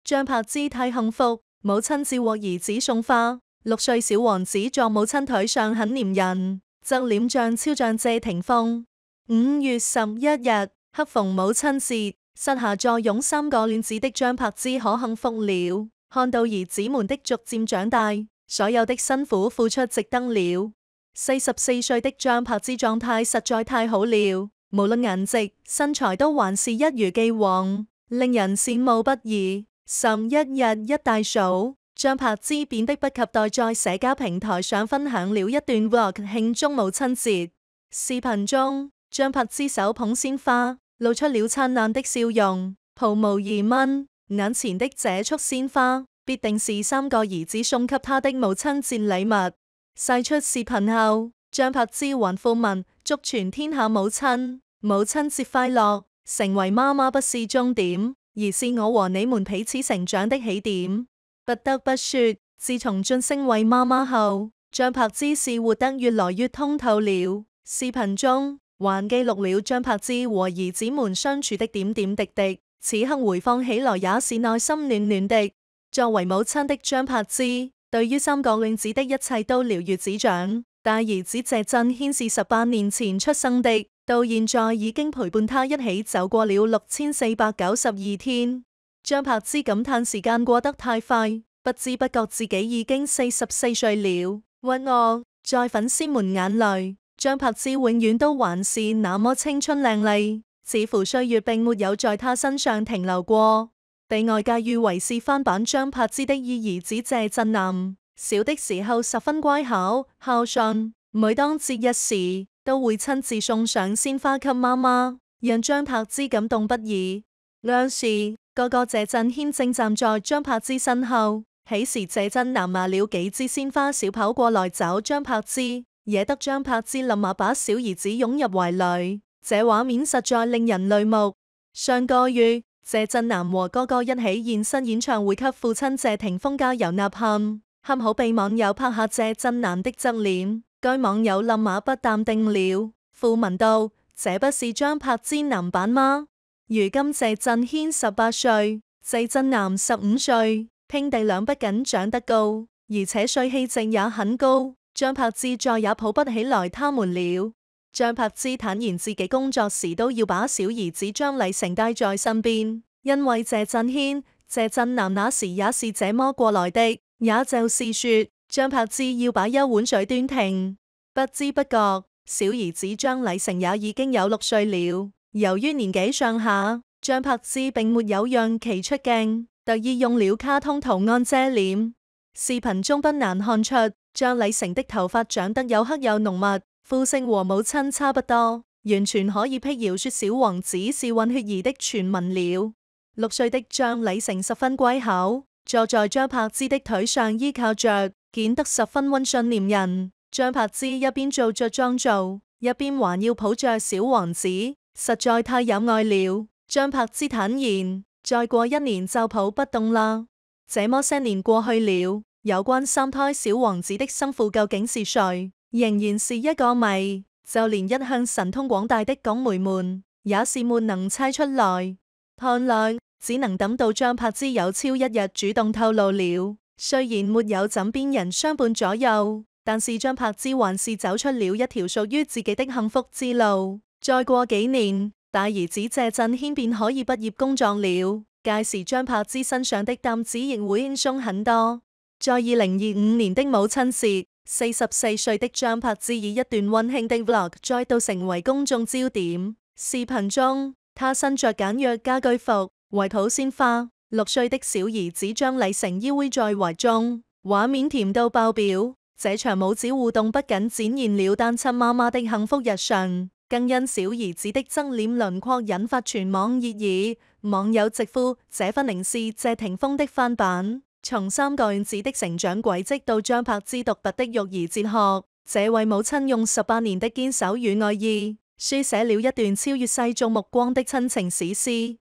張柏芝太幸福，母親節獲兒子送花，6歲小王子坐母親腿上很黏人，側臉像超像謝霆鋒。5月11日，恰逢母親節，膝下坐擁3個卵子的張柏芝可幸福了，看到兒子們的逐漸長大，所有的辛苦付出值得了。44歲的張柏芝狀態實在太好了，無論顏值、身材都還是一如既往，令人羨慕不已。11日一大早，張柏芝便迫不及待在社交平台上分享了一段 vlog 慶祝母親節。視頻中，張柏芝手捧鮮花，露出了燦爛的笑容。毫無疑問，眼前的這束鮮花必定是3個兒子送給她的母親節禮物。晒出視頻後，張柏芝還附文祝全天下母親節快樂，成為媽媽不是終點，而是我和你們彼此成長的起點。不得不說，自從晉升為媽媽後，張柏芝是活得越來越通透了。視頻中還記錄了張柏芝和兒子們相處的點點滴滴，此刻回放起來也是內心暖暖的。作為母親的張柏芝，對於3個卵子的一切都了如指掌。大兒子謝震軒是18年前出生的，到現在已經陪伴他一起走過了6492天。張柏芝感嘆時間過得太快，不知不覺自己已經44歲了。屈我，在粉絲們眼裡，張柏芝永遠都還是那麼青春靚麗，似乎歲月並沒有在她身上停留過。被外界譽為是翻版張柏芝的二兒子謝震南，小的時候十分乖巧孝順，每當節日時都會親自送上鮮花給媽媽，讓張柏芝感動不已。當時哥哥謝震軒正站在張柏芝身後，起時謝震南拿了幾支鮮花小跑過來找張柏芝，惹得張柏芝立馬把小兒子擁入懷裡，這畫面實在令人淚目。上個月，謝震南和哥哥一起現身演唱會，給父親謝霆鋒加油吶喊，恰好被網友拍下謝震南的側臉，該網友立馬不淡定了，附文道：這不是張柏芝男版嗎？如今謝震軒18歲，謝震南15歲，兄弟倆不僅長得高，而且帥氣值也很高，張柏芝再也抱不起來他們了。張柏芝坦言自己工作時都要把小兒子張禮成帶在身邊，因為謝震軒、謝震南那時也是這麼過來的。也就是說，張柏芝要把一碗水端停。不知不覺，小兒子張禮成也已經有6歲了。由於年紀上下，張柏芝並沒有讓其出鏡，特意用了卡通圖案遮臉。視頻中不難看出，張禮成的頭髮長得又黑又濃密，膚色和母親差不多，完全可以辟謠說小王子是混血兒的傳聞了。6歲的張禮成十分乖巧，坐在張柏芝的腿上依靠着，顯得十分溫順黏人。張柏芝一邊做着妝造，一邊還要抱着小王子，實在太有愛了。張柏芝坦言，再過1年就抱不動啦。這麼些年過去了，有關3胎小王子的生父究竟是誰，仍然是一個謎，就連一向神通廣大的港媒們也是沒能猜出來。看來只能等到張柏芝有朝一日主動透露了。雖然沒有枕邊人相伴左右，但是張柏芝還是走出了一條屬於自己的幸福之路。再過幾年，大兒子謝震軒便可以畢業工作了，屆時張柏芝身上的擔子亦會輕鬆很多。在2025年的母親節，44歲的張柏芝以一段溫馨的 vlog 再度成為公眾焦點。視頻中，她身着簡約家居服，懷抱鮮花，6歲的小兒子張禮成依偎在懷中，畫面甜到爆表。這場母子互動不僅展現了單親媽媽的幸福日常，更因小兒子的側臉輪廓引發全網熱議。網友直呼這分明是謝霆鋒的翻版。從3個卵子的成長軌跡到張柏芝獨特的育兒哲學，這位母親用18年的堅守與愛意，書寫了一段超越世俗目光的親情史詩。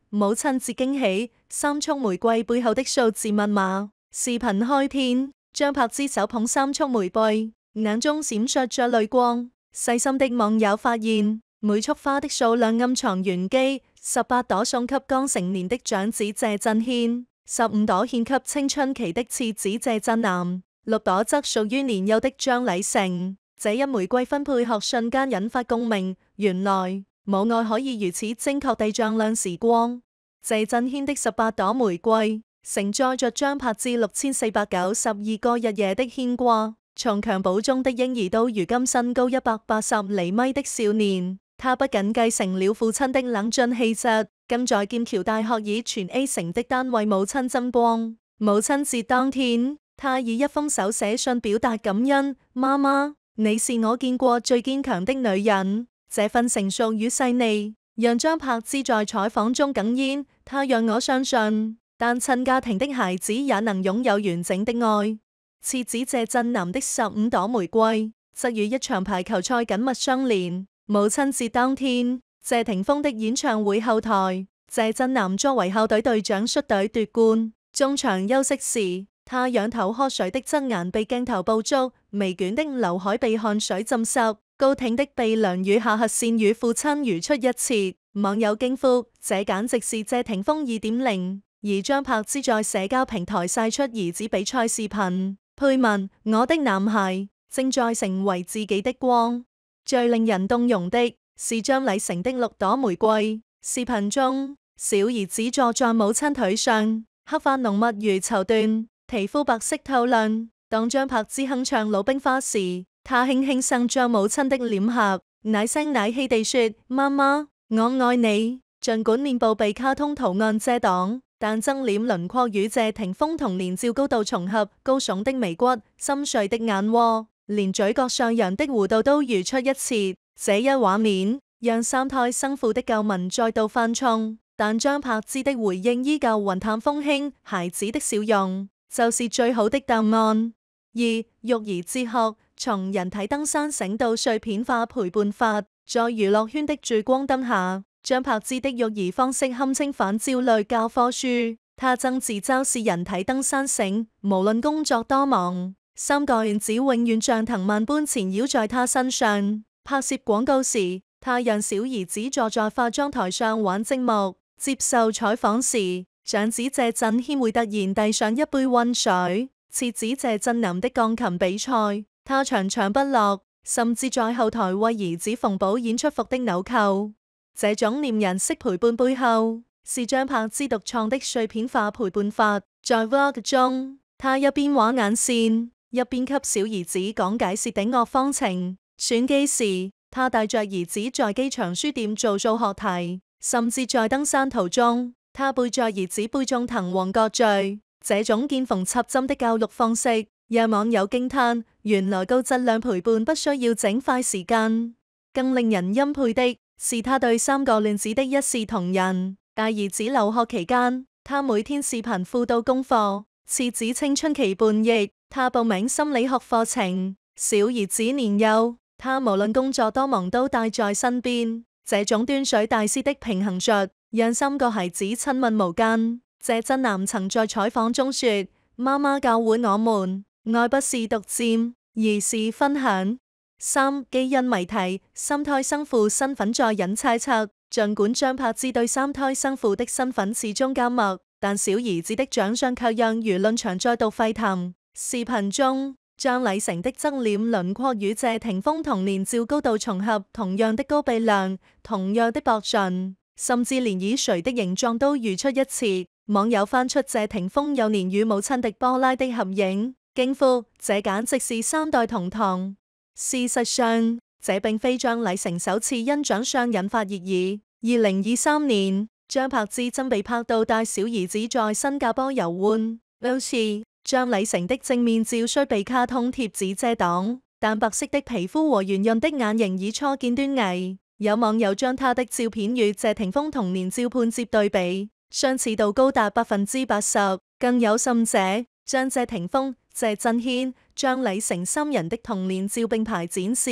母親節驚喜，3束玫瑰背後的數字密碼。視頻開篇，張柏芝手捧3束玫瑰，眼中閃爍着淚光。細心的網友發現，每束花的數量暗藏玄機， 18朵送給剛成年的長子謝震軒，15朵獻給青春期的次子謝震南，6朵則屬於年幼的張禮成。這一玫瑰分配學瞬間引發共鳴，原來母愛可以如此精確地丈量時光。謝震軒的18朵玫瑰，承載着張柏芝6492個日夜的牽掛。從襁褓中的嬰兒到如今身高180厘米的少年，他不僅繼承了父親的冷峻氣質，更在劍橋大學以全 A 成績單為母親爭光。母親節當天，他以一封手寫信表達感恩：媽媽，你是我見過最堅強的女人。這份成熟與細膩，讓張柏芝在採訪中哽咽。他讓我相信，單親家庭的孩子也能擁有完整的愛。次子謝震南的15朵玫瑰，則與一場排球賽緊密相連。母親節當天，謝霆鋒的演唱會後台，謝震南作為校隊隊長率隊奪冠。中場休息時，他仰頭喝水的側顏被鏡頭捕捉，微捲的劉海被汗水浸濕，高挺的鼻梁與下頜線與父親如出一轍。網友驚呼：這簡直是謝霆鋒2.0。而張柏芝在社交平台曬出兒子比賽視頻，配文：我的男孩正在成為自己的光。最令人動容的是張禮成的6朵玫瑰。視頻中，小兒子坐在母親腿上，黑髮濃密如綢緞，皮膚白色透亮。當張柏芝哼唱《魯冰花》時，他輕輕上將母親的臉頰，奶聲奶氣地說：媽媽，我愛你。儘管面部被卡通圖案遮擋，但側臉輪廓與謝霆鋒童年照高度重合，高聳的眉骨、深邃的眼窩，連嘴角上揚的弧度都如出一轍。這一畫面讓3胎生父的舊聞再度犯沖，但張柏芝的回應依舊雲淡風輕，孩子的笑容就是最好的答案。2. 育兒哲學，從人體登山繩到碎片化陪伴法。在娛樂圈的聚光燈下，張柏芝的育兒方式堪稱反焦慮教科書。她曾自嘲是人體登山繩，無論工作多忙，3個原子永遠像藤蔓般纏繞在她身上。拍攝廣告時，她讓小兒子坐在化妝台上玩積木。接受採訪時，長子謝震軒會突然遞上一杯溫水。次子謝震南的鋼琴比賽，他場場不落，甚至在後台為兒子馮寶演出服的紐扣。這種黏人式陪伴背後，是張柏芝獨創的碎片化陪伴法。在 Vlog 中，他一邊畫眼線，一邊給小兒子講解薛定諤方程。選機時，他帶着兒子在機場書店做數學題，甚至在登山途中，他背着兒子背誦滕王閣序。這種見縫插針的教育方式，讓網友驚嘆：原來高質量陪伴不需要整塊時間。更令人欽佩的是他對3個亂子的一視同仁。大兒子留學期間，他每天視頻輔導功課；次子青春期叛逆，他報名心理學課程；小兒子年幼，他無論工作多忙都帶在身邊。這種端水大師的平衡術，讓3個孩子親密無間。謝震南曾在採訪中說：媽媽教會我們，愛不是獨佔，而是分享。3. 基因謎題，3胎生父身份在引猜測。儘管張柏芝對3胎生父的身份始終緘默，但小兒子的長相卻讓輿論場再度沸騰。視頻中，張禮成的側臉輪廓與謝霆鋒童年照高度重合，同樣的高鼻梁，同樣的薄唇，甚至連耳垂的形狀都如出一轍。網友翻出謝霆鋒幼年與母親狄波拉的合影，驚呼：這簡直是3代同堂。事實上，這並非張禮成首次因長相引發熱議。2023年，張柏芝真被拍到帶小兒子在新加坡遊玩。到時，張禮成的正面照雖被卡通貼紙遮擋，但白色的皮膚和圓潤的眼型已初見端倪。有網友將他的照片與謝霆鋒童年照判接對比，相似度高達80%，更有甚者，將謝霆鋒、謝震軒、張禮成3人的童年照並排展示，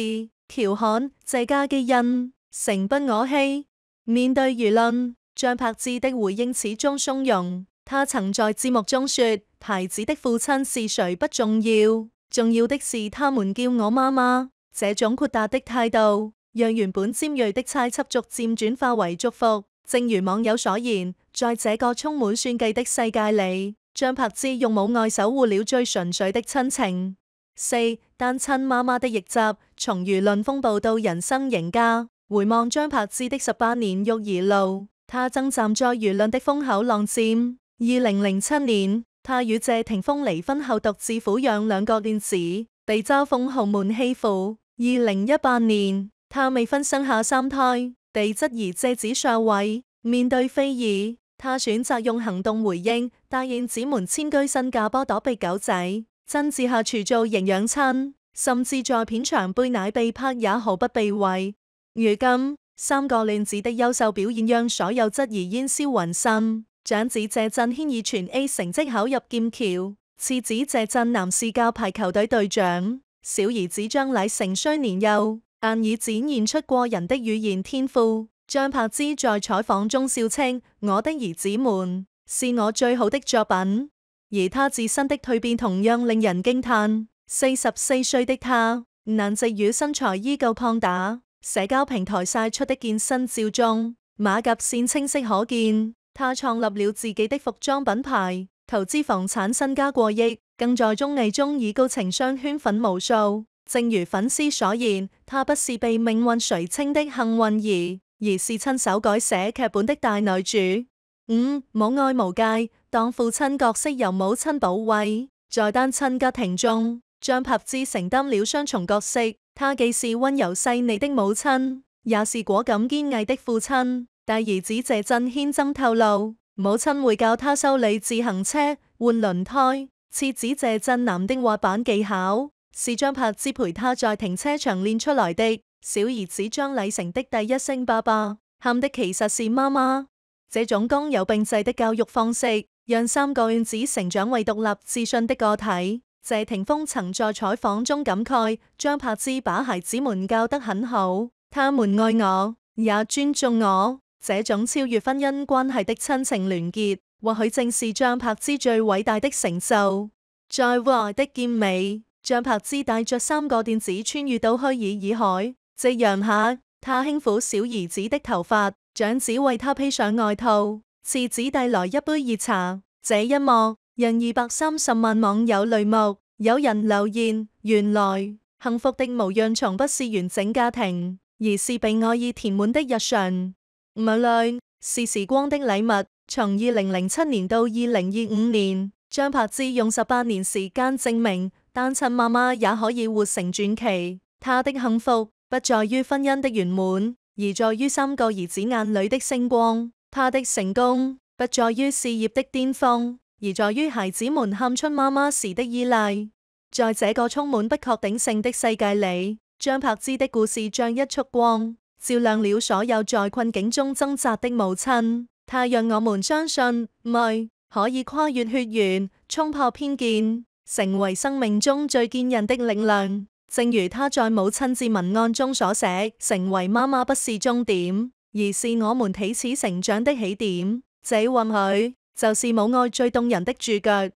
調侃謝家基因誠不可欺。面對輿論，張柏芝的回應始終從容。他曾在節目中說：孩子的父親是誰不重要，重要的是他們叫我媽媽。這種豁達的態度，讓原本尖銳的猜測逐漸轉化為祝福。正如網友所言，在這個充滿算計的世界裏，張柏芝用母愛守護了最純粹的親情。4. 單親媽媽的逆襲，從輿論風暴到人生贏家。回望張柏芝的18年育兒路，她曾站在輿論的風口浪尖。2007年，她與謝霆鋒離婚後獨自撫養兩個嫩子，被嘲諷豪門欺負。2018年，她未婚生下3胎，被質疑借子上位。面對非議，她選擇用行動回應，答應子們遷居新加坡躲避狗仔，親自下廚做營養餐，甚至在片場背奶被拍也毫不避諱。如今3個嫩子的優秀表現讓所有質疑煙消雲散。長子謝震軒以全 A 成績考入劍橋，次子謝震南是教排球隊隊長，小兒子張禮成雖年幼，但已展現出過人的語言天賦。張柏芝在採訪中笑稱：我的兒子們是我最好的作品，而他自身的蛻變同樣令人驚嘆。44歲的他，顏值與身材依舊胖打。社交平台曬出的健身照中，馬甲線清晰可見。他創立了自己的服裝品牌，投資房產身家過億，更在綜藝中以高情商圈粉無數。正如粉絲所言，他不是被命運垂青的幸運兒，而是親手改寫劇本的大女主。5. 母愛無界，當父親角色由母親保衛。在單親家庭中，張柏芝承擔了雙重角色，她既是溫柔細膩的母親，也是果敢堅毅的父親。大兒子謝震軒曾透露，母親會教他修理自行車、換輪胎。次子謝震南的滑板技巧，是張柏芝陪他在停車場練出來的。小兒子張禮成的第一聲爸爸，喊的其實是媽媽。這種剛柔並濟的教育方式，讓3個嫩子成長為獨立自信的個體。謝霆鋒曾在採訪中感慨，張柏芝把孩子們教得很好，他們愛我，也尊重我。這種超越婚姻關係的親情聯結，或許正是張柏芝最偉大的成就。在《愛的結尾》，張柏芝帶着3個嫩子穿越到虛擬洱海，夕陽下，她輕撫小兒子的頭髮，長子為他披上外套，次子帶來一杯熱茶。這一幕讓230萬網友淚目，有人留言：原來幸福的模樣從不是完整家庭，而是被愛意填滿的日常。無論是時光的禮物，從2007年到2025年，張柏芝用18年時間證明，單親媽媽也可以活成傳奇。她的幸福不在於婚姻的圓滿，而在於3個兒子眼裏的星光。她的成功不在於事業的巔峰，而在於孩子們喊出媽媽時的依賴。在這個充滿不確定性的世界裏，張柏芝的故事像一束光，照亮了所有在困境中掙扎的母親。它讓我們相信，愛可以跨越血緣，衝破偏見，成為生命中最堅韌的力量。正如他在母親節文案中所寫：成為媽媽不是終點，而是我們彼此成長的起點。這或許就是母愛最動人的注腳。